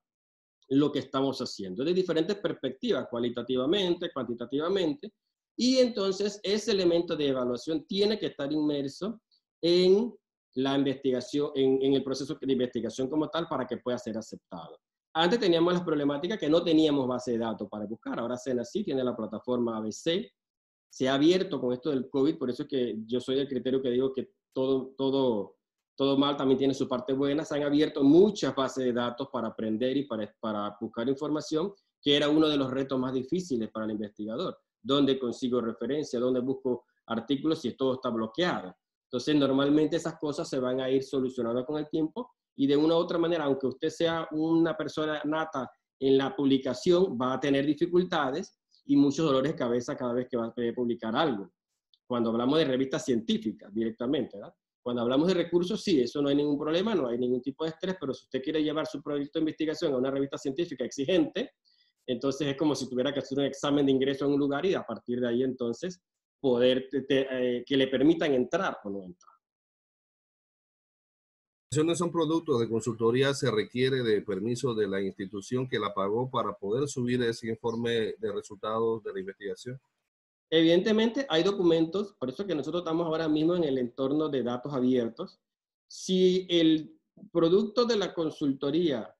lo que estamos haciendo de diferentes perspectivas, cualitativamente, cuantitativamente, y entonces ese elemento de evaluación tiene que estar inmerso en la investigación, en el proceso de investigación como tal, para que pueda ser aceptado. Antes teníamos las problemáticas que no teníamos base de datos para buscar. Ahora SENA sí tiene la plataforma ABC. Se ha abierto con esto del COVID, por eso es que yo soy del criterio que digo que todo mal también tiene su parte buena. Se han abierto muchas bases de datos para aprender y para buscar información, que era uno de los retos más difíciles para el investigador. ¿Dónde consigo referencia? ¿Dónde busco artículos si todo está bloqueado? Entonces, normalmente esas cosas se van a ir solucionando con el tiempo. Y de una u otra manera, aunque usted sea una persona nata en la publicación, va a tener dificultades y muchos dolores de cabeza cada vez que va a querer publicar algo. Cuando hablamos de revistas científicas directamente, ¿verdad? Cuando hablamos de recursos, sí, eso no hay ningún problema, no hay ningún tipo de estrés, pero si usted quiere llevar su proyecto de investigación a una revista científica exigente, entonces es como si tuviera que hacer un examen de ingreso en un lugar y a partir de ahí entonces poder que le permitan entrar o no entrar. Son productos de consultoría, se requiere de permiso de la institución que la pagó para poder subir ese informe de resultados de la investigación. Evidentemente hay documentos, por eso que nosotros estamos ahora mismo en el entorno de datos abiertos. Si el producto de la consultoría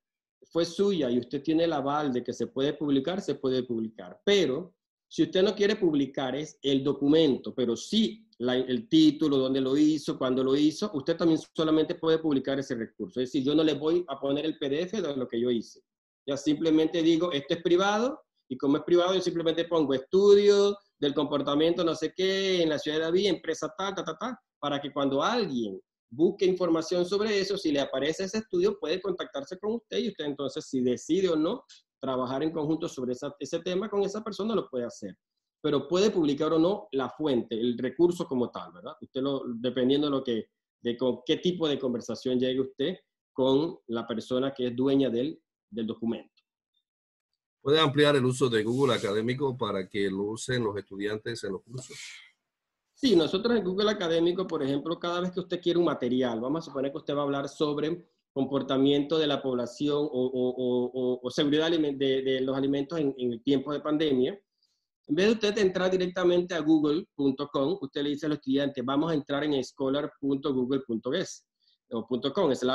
fue suya y usted tiene el aval de que se puede publicar, se puede publicar. Pero si usted no quiere publicar es el documento, pero sí el título, dónde lo hizo, cuándo lo hizo, usted también solamente puede publicar ese recurso. Es decir, yo no le voy a poner el PDF de lo que yo hice. Ya simplemente digo, esto es privado, y como es privado, yo simplemente pongo estudio del comportamiento no sé qué, en la ciudad de David, empresa tal, para que cuando alguien busque información sobre eso, si le aparece ese estudio, puede contactarse con usted, y usted entonces, si decide o no trabajar en conjunto sobre ese tema con esa persona, lo puede hacer. Pero puede publicar o no la fuente, el recurso como tal, ¿verdad? Usted dependiendo de con qué tipo de conversación llegue usted con la persona que es dueña del documento. ¿Puede ampliar el uso de Google Académico para que lo usen los estudiantes en los cursos? Sí, nosotros en Google Académico, por ejemplo, cada vez que usted quiere un material, vamos a suponer que usted va a hablar sobre comportamiento de la población o seguridad de los alimentos en el tiempo de pandemia, en vez de usted entrar directamente a google.com, usted le dice a los estudiantes, vamos a entrar en scholar.google.es o .com/es. O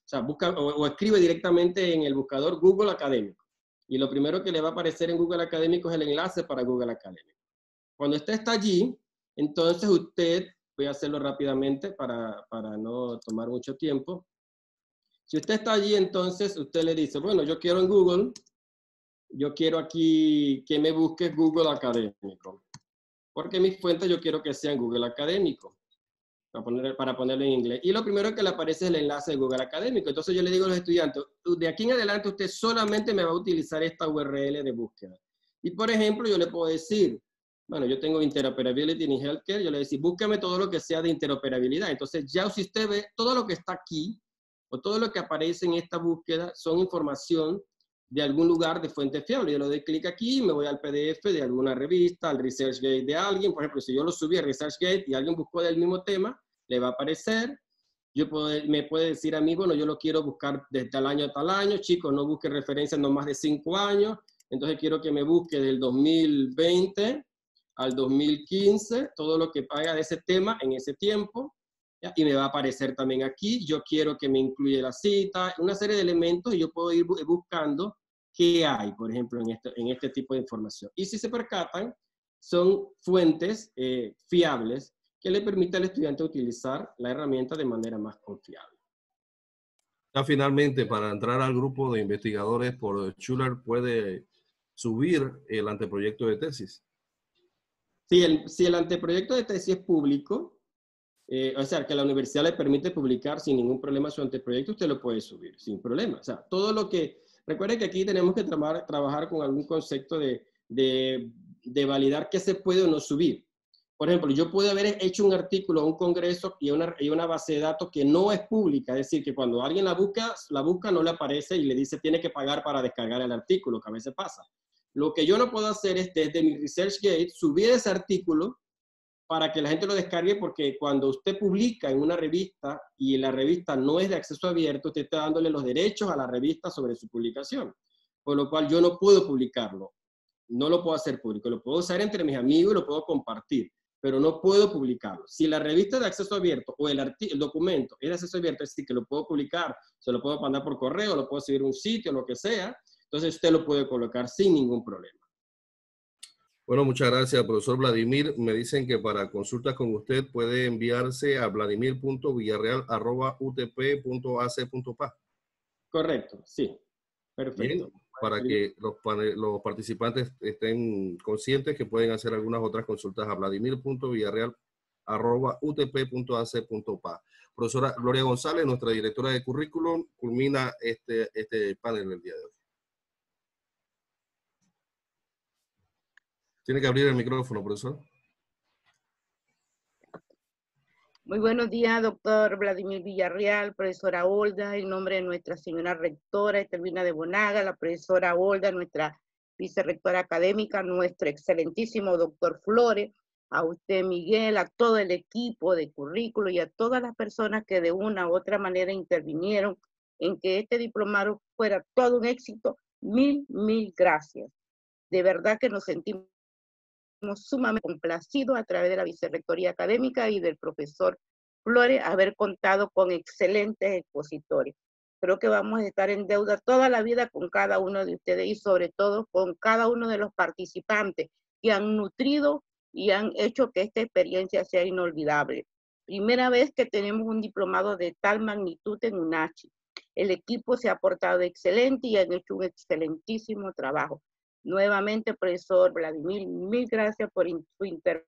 sea, busca o escribe directamente en el buscador Google Académico. Y lo primero que le va a aparecer en Google Académico es el enlace para Google Académico. Cuando usted está allí, entonces usted, voy a hacerlo rápidamente para no tomar mucho tiempo. Si usted está allí, entonces usted le dice, bueno, yo quiero en Google, yo quiero aquí que me busque Google Académico. Porque mis fuentes yo quiero que sean Google Académico, para ponerlo en inglés. Y lo primero que le aparece es el enlace de Google Académico. Entonces yo le digo a los estudiantes, de aquí en adelante usted solamente me va a utilizar esta URL de búsqueda. Y por ejemplo, yo le puedo decir, bueno, yo tengo Interoperability in Healthcare, yo le decía, búsqueme todo lo que sea de interoperabilidad. Entonces ya si usted ve, todo lo que está aquí, o todo lo que aparece en esta búsqueda, son información de algún lugar de fuente fiable. Yo le doy clic aquí, me voy al PDF de alguna revista, al ResearchGate de alguien. Por ejemplo, si yo lo subí a ResearchGate y alguien buscó del mismo tema, le va a aparecer. Me puede decir a mí, bueno, yo lo quiero buscar desde tal año a tal año. Chicos, no busque referencias no más de 5 años. Entonces quiero que me busque del 2020 al 2015, todo lo que paga de ese tema en ese tiempo. ¿Ya? Y me va a aparecer también aquí. Yo quiero que me incluya la cita, una serie de elementos, y yo puedo ir buscando qué hay, por ejemplo, en este tipo de información. Y si se percatan, son fuentes fiables que le permiten al estudiante utilizar la herramienta de manera más confiable. Ya finalmente, para entrar al grupo de investigadores por Schuler, ¿puede subir el anteproyecto de tesis? Si el anteproyecto de tesis es público, o sea, que la universidad le permite publicar sin ningún problema su anteproyecto, usted lo puede subir sin problema. O sea, todo lo que... Recuerden que aquí tenemos que trabajar con algún concepto de validar qué se puede o no subir. Por ejemplo, yo puedo haber hecho un artículo a un congreso y una base de datos que no es pública, es decir, que cuando alguien la busca no le aparece y le dice tiene que pagar para descargar el artículo, que a veces pasa. Lo que yo no puedo hacer es desde mi ResearchGate subir ese artículo para que la gente lo descargue, porque cuando usted publica en una revista y la revista no es de acceso abierto, usted está dándole los derechos a la revista sobre su publicación. Por lo cual yo no puedo publicarlo. No lo puedo hacer público. Lo puedo usar entre mis amigos y lo puedo compartir, pero no puedo publicarlo. Si la revista es de acceso abierto o el documento es de acceso abierto, es decir, que lo puedo publicar, se lo puedo mandar por correo, lo puedo subir a un sitio, lo que sea, entonces usted lo puede colocar sin ningún problema. Bueno, muchas gracias, profesor Vladimir. Me dicen que para consultas con usted puede enviarse a vladimir.villarreal@utp.ac.pa. Correcto, sí. Perfecto. Bien, para que los participantes estén conscientes que pueden hacer algunas otras consultas a vladimir.villarreal@utp.ac.pa. Profesora Gloria González, nuestra directora de currículum, culmina este panel del día de hoy. Tiene que abrir el micrófono, profesor. Muy buenos días, doctor Vladimir Villarreal, profesora Olda, en nombre de nuestra señora rectora Estelvina de Bonaga, la profesora Olda, nuestra vicerrectora académica, nuestro excelentísimo doctor Flores, a usted Miguel, a todo el equipo de currículo y a todas las personas que de una u otra manera intervinieron en que este diplomado fuera todo un éxito. Mil gracias. De verdad que nos sentimos sumamente complacidos a través de la vicerrectoría académica y del profesor Flores haber contado con excelentes expositores. Creo que vamos a estar en deuda toda la vida con cada uno de ustedes y sobre todo con cada uno de los participantes que han nutrido y han hecho que esta experiencia sea inolvidable. Primera vez que tenemos un diplomado de tal magnitud en UNACHI. El equipo se ha portado excelente y han hecho un excelentísimo trabajo. Nuevamente, profesor Vladimir, mil gracias por su intervención.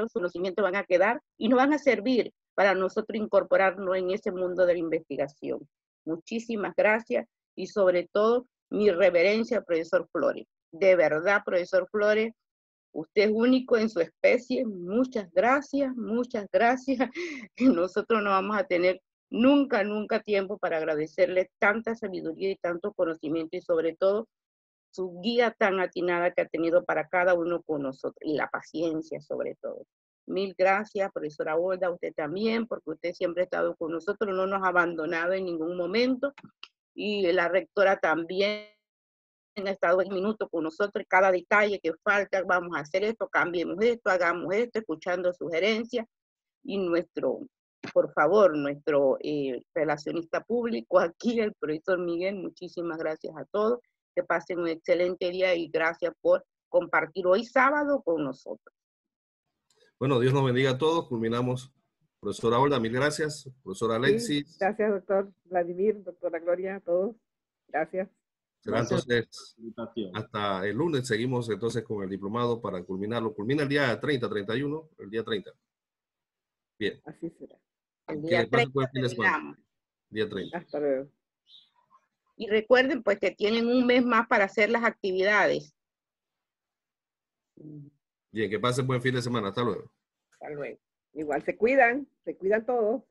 Sus conocimientos van a quedar y nos van a servir para nosotros incorporarnos en ese mundo de la investigación. Muchísimas gracias y sobre todo mi reverencia, profesor Flores. De verdad, profesor Flores, usted es único en su especie. Muchas gracias, muchas gracias. Nosotros no vamos a tener nunca tiempo para agradecerle tanta sabiduría y tanto conocimiento y sobre todo su guía tan atinada que ha tenido para cada uno con nosotros y la paciencia sobre todo. Mil gracias, profesora Olda, usted también, porque usted siempre ha estado con nosotros, no nos ha abandonado en ningún momento y la rectora también ha estado en minutos con nosotros, cada detalle que falta, vamos a hacer esto, cambiemos esto, hagamos esto, escuchando sugerencias y por favor, nuestro relacionista público aquí, el profesor Miguel, muchísimas gracias a todos, que pasen un excelente día y gracias por compartir hoy sábado con nosotros. Bueno, Dios nos bendiga a todos, culminamos. Profesora Olda, mil gracias. Profesora Alexis. Sí, gracias, doctor Vladimir, doctora Gloria, a todos. Gracias. Será entonces hasta el lunes, seguimos entonces con el diplomado para culminarlo. Culmina el día 30, 31, el día 30. Bien. Así será. El día 30 terminamos. Día 30. Hasta luego. Y recuerden pues que tienen un mes más para hacer las actividades. Bien, que pasen buen fin de semana. Hasta luego. Hasta luego. Igual se cuidan todos.